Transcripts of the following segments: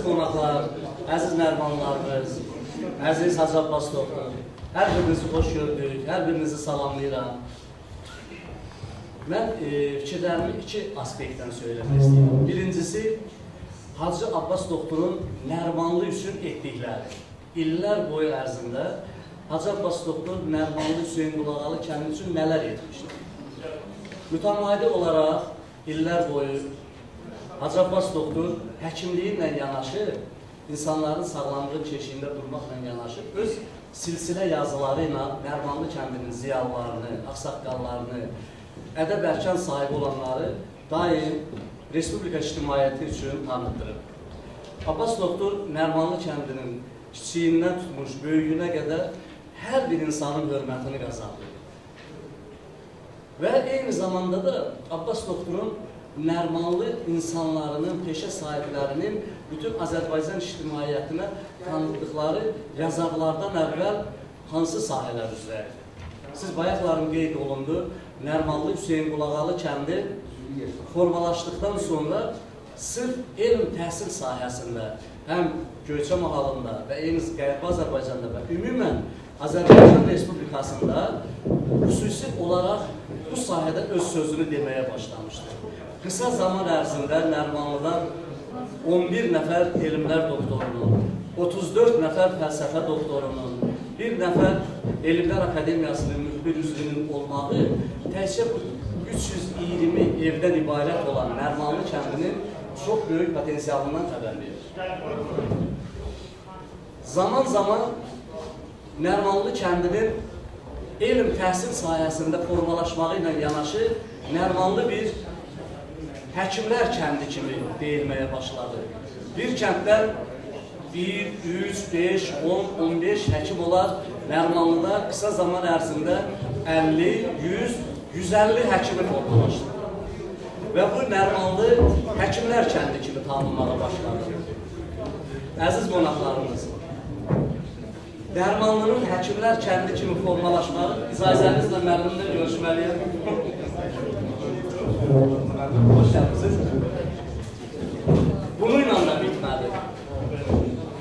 qonaqlar, əziz Nərmanlarımız, əziz Hacı Abbas doktor, hər birinizi xoş gördük, hər birinizi salamlayıram. Mən fikirlərimi iki aspektdən söyləmək istəyirəm. Birincisi, Hacı Abbas doktorun Nərmanlı üçün etdikləri. İllər boyu ərzində Hacı Abbas doktor Nərmanlı Hüseyin Qulağalı kəndi üçün nələr etmişdir? Mütəmadi olaraq illər boyu Hacı Abbas doktor həkimliyi ilə yanaşı, insanların sağlamlığı keşiyində durmaqla yanaşı, öz silsilə yazıları ilə Nərmanlı kəndinin ziyalılarını, ağsaqqallarını, ədəb-ərkan sahibi olanları daim Respublika ictimaiyyəti üçün tanıtdırıb. Abbas doktor Nərmanlı kəndinin kiçiyindən tutmuş, böyüyünə qədər hər bir insanın hörmətini qazandı. Və eyni zamanda da Abbas doktorun Nərmanlı insanlarının, peşə sahiblərinin bütün Azərbaycan ictimaiyyətinə tanıtdıqları yazarlardan əvvəl hansı sahələr üzrəydi? Siz bayaqların qeyd olundu, Nərmanlı Hüseyin Qulağalı kəndi formalaşdıqdan sonra sırf elm təhsil sahəsində, həm Göyçə mahalında və eyni Qərbi Azərbaycanda və ümumən Azərbaycan Respublikasında xüsusi olaraq bu sahədə öz sözünü deməyə başlamışdır. Qısa zaman ərzində Nərmanlıdan 11 nəfər elmlər doktorunun, 34 nəfər fəlsəfə doktorunun, 1 nəfər Elmlər Akademiyasının müxbir üzvünün olmağı təkcə 320 evdən ibarət olan Nərmanlı kəndinin çox böyük potensialından xəbər verir. Zaman-zaman Nərmanlı kəndinin elm təhsil sayəsində formalaşmağı ilə yanaşı Nərmanlı bir həkimlər kəndi kimi deyilməyə başladı. Bir kənddən 1, 3, 5, 10, 15 həkim olar. Nərmanlıda qısa zaman ərzində 50, 100, 150 həkimi formalaşdı. Və bu Nərmanlı həkimlər kəndi kimi tanınmağa başladı. Əziz qonaqlarımız, Nərmanlının həkimlər kəndi kimi formalaşmağı icazənizlə müəllimlə görüşməliyəm. Hoş gəldiniz. Bununla da bitmədi.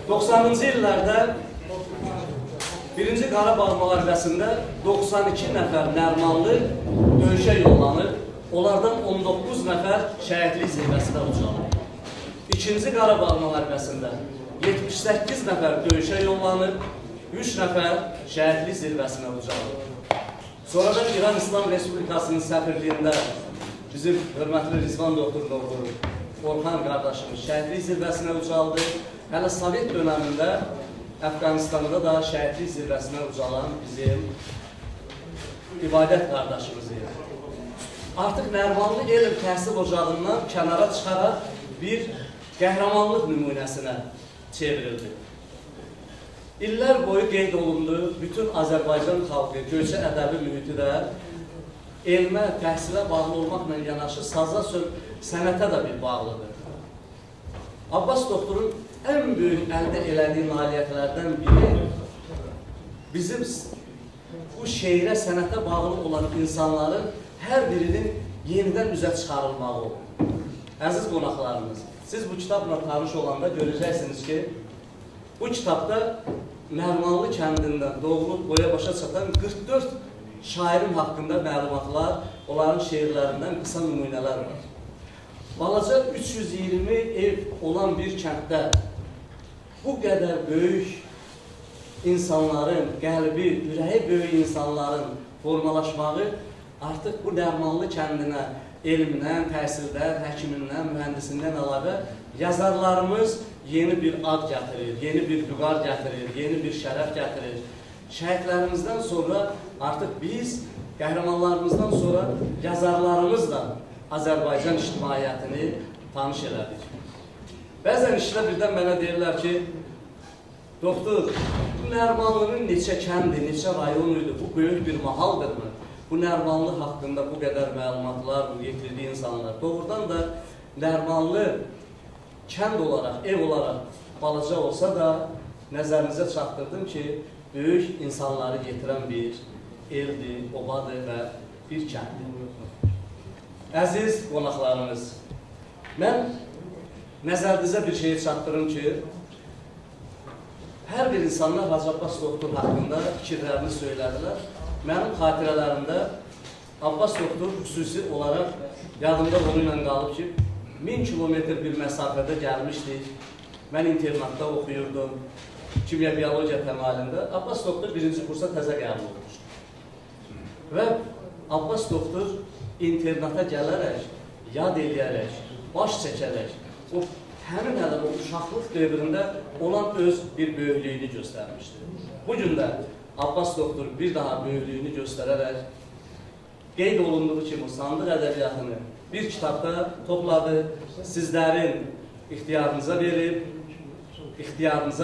90-cı illərdə 1-ci Qarabağ müharibəsində 92 nəfər Nərmanlı döyüşə yollanır. Onlardan 19 nəfər şəhidlik zirvəsinə ucalır. 2-ci Qarabağ müharibəsində 78 nəfər döyüşə yollanır. 3 nəfər şəhidlik zirvəsinə ucalır. Sonradan İran İslam Respublikasının səfirliyində bizim hörmətli Rizvan doktor Orxan qardaşımız şəhidlik zirvəsinə ucaldı. Hələ Sovet dönəmində Əfqanistanda da şəhidlik zirvəsinə ucalan bizim ibadət qardaşımız idi. Artıq Nərmanlı elm təhsil ocağından kənara çıxaraq bir qəhrəmanlıq nümunəsinə çevrildi. İllər boyu qeyd olundu, bütün Azərbaycan xalqı, Göyçə ədəbi mühiti də elmə, təhsilə bağlı olmaqla yanaşı saza sənətə də bir bağlıdır. Abbas doktorun ən böyük əldə elədiyi nailiyyətlərdən biri bizim bu şeirə, sənətə bağlı olan insanların hər birinin yenidən üzə çıxarılmağı olur. Əziz qonaqlarımız, siz bu kitabla tanış olanda görəcəksiniz ki, bu kitabda Nərmanlı kəndindən doğulub boya başa çatan 44 şairin haqqında məlumatlar, onların şeirlərindən qısa nümunələr var. Balaca 320 ev olan bir kənddə bu qədər böyük insanların, qəlbi, ürəyi böyük insanların formalaşmağı artıq bu Nərmanlı kəndinə elmindən, təhsildən, həkimindən, mühəndisindən əlavə yazarlarımız yeni bir ad gətirir, yeni bir vüqar gətirir, yeni bir şərəf gətirir. Şəhidlərimizdən sonra artıq biz, qəhrəmanlarımızdan sonra yazarlarımızla Azərbaycan ictimaiyyətini tanış elədik. Bəzən işlə birdən mənə deyirlər ki, doktor, bu Nərmanlının neçə kəndi, neçə rayonuydu, bu böyük bir mahaldırmı? Bu Nərmanlı haqqında bu qədər məlumatlar, bu yetirdiyi insanlar. Doğrudan da Nərmanlı kənd olaraq, ev olaraq balaca olsa da nəzərinizə çatdırdım ki, böyük insanları yetirən bir eldir, obadır və bir kənddir. Əziz qonaqlarımız, mən nəzərinizə bir şeyi çatdırım ki, hər bir insanlar Hacı Abbas doktor haqqında fikirlərini söylədilər. Mənim xatirələrimdə Abbas doktor xüsusi olaraq yadımda onunla qalıb ki, 1000 kilometr bir məsafədə gəlmişdik. Mən internatda oxuyurdum, kimya-biyologiya təmalində. Abbas doktor birinci kursa təzə qəbul olmuşdu. Və Abbas doktor internata gələrək, yad eləyərək, baş çəkərək, o həmin hələ o uşaqlıq dövründə olan öz bir böyüklüyünü göstərmişdi. Bugün də Abbas doktor bir daha böyüklüyünü göstərərək qeyd olunduğu kimi sandıq ədəbiyyatını bir kitabda topladı, sizlərin ixtiyarınıza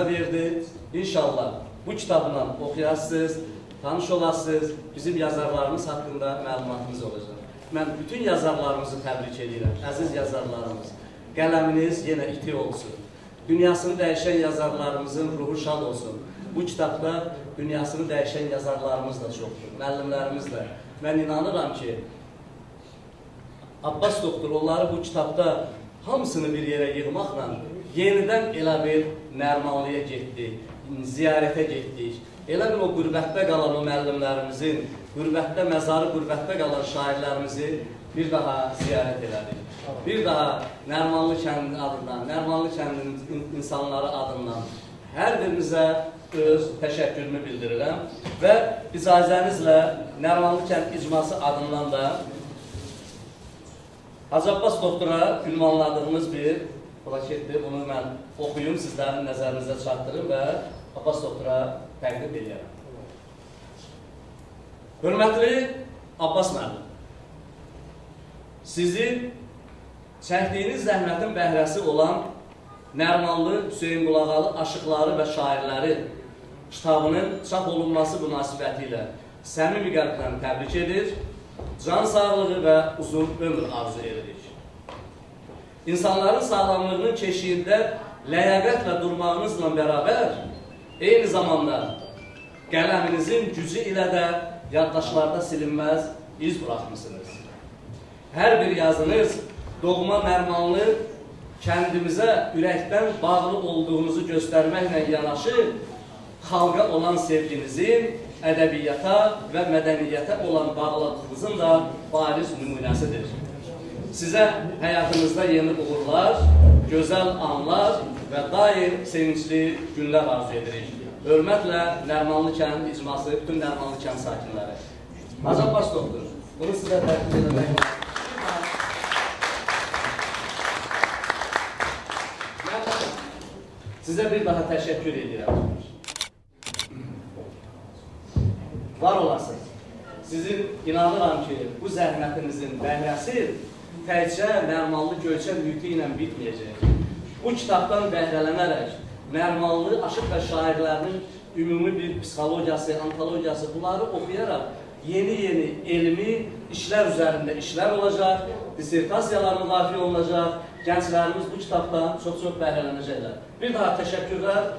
verdi. İnşallah bu kitabla oxuyasınız, tanış olasınız, bizim yazarlarımız haqqında məlumatınız olacaq. Mən bütün yazarlarımızı təbrik edirəm, əziz yazarlarımız. Qələminiz yenə iti olsun. Dünyasını dəyişən yazarlarımızın ruhu şad olsun. Bu kitabda dünyasını dəyişən yazarlarımız da çoxdur, müəllimlərimiz də. Mən inanıram ki, Abbas doktor onları bu kitabda hamısını bir yerə yığmaqla yenidən elə bir Nərmanlıya getdik, ziyarətə getdik. Elə bir o qürbətdə qalan o müəllimlərimizin, qürbətdə, məzarı qürbətdə qalan şairlərimizi bir daha ziyarət elədik. Bir daha Nərmanlı kəndinin adından, Nərmanlı kəndinin insanları adından hər birinizə öz təşəkkürümü bildirirəm və icazənizlə Nərmanlı kənd icması adından da Hacı Abbas doktora ünvanladığımız bir plaketdir. Bunu mən oxuyum, sizlərin nəzərinizə çatdırım və Abbas doktora təqdim edirəm. Hörmətli Abbas müəllim, sizin çəkdiyiniz zəhmətin bəhrəsi olan Nərmanlı Hüseyin Qulağalı Aşıqları və Şairləri kitabının çap olunması münasibəti ilə səmimi qəlbdən təbrik edir, can sağlığı və uzun ömür arzu edirik. İnsanların sağlamlığının keşiyində ləyaqətlə durmağınızla bərabər, eyni zamanda qələminizin gücü ilə də yaddaşlarda silinməz iz buraxmışsınız. Hər bir yazınız doğma Nərmanlı kəndimizə ürəkdən bağlı olduğunuzu göstərməklə yanaşı, xalqa olan sevginizin, ədəbiyyata və mədəniyyətə olan bağlılığınızın da bariz nümunəsidir. Sizə həyatınızda yeni uğurlar, gözəl anlar və daim sevincli günlər arzu edirik. Hörmətlə Nərmanlı kənd icması, bütün Nərmanlı kənd sakinləri. Hacı Abbas doktor, bunu sizə təqdim edək. Sizə bir daha təşəkkür edirəm. Var olasınız. Sizin inanıram ki, bu zəhmətinizin bəhrəsi təkcə Nərmanlı Göyçə mühiti ilə bitməyəcək. Bu kitabdan bəhrələnərək Nərmanlı aşıq və şairlərinin ümumi bir psixologiyası, antologiyası bunları oxuyaraq yeni elmi işlər üzərində işlər olacaq, dissertasiyalar müdafiə olunacaq, gənclərimiz bu kitabdan çox bəhrələnəcəklər. Bir daha təşəkkürlər.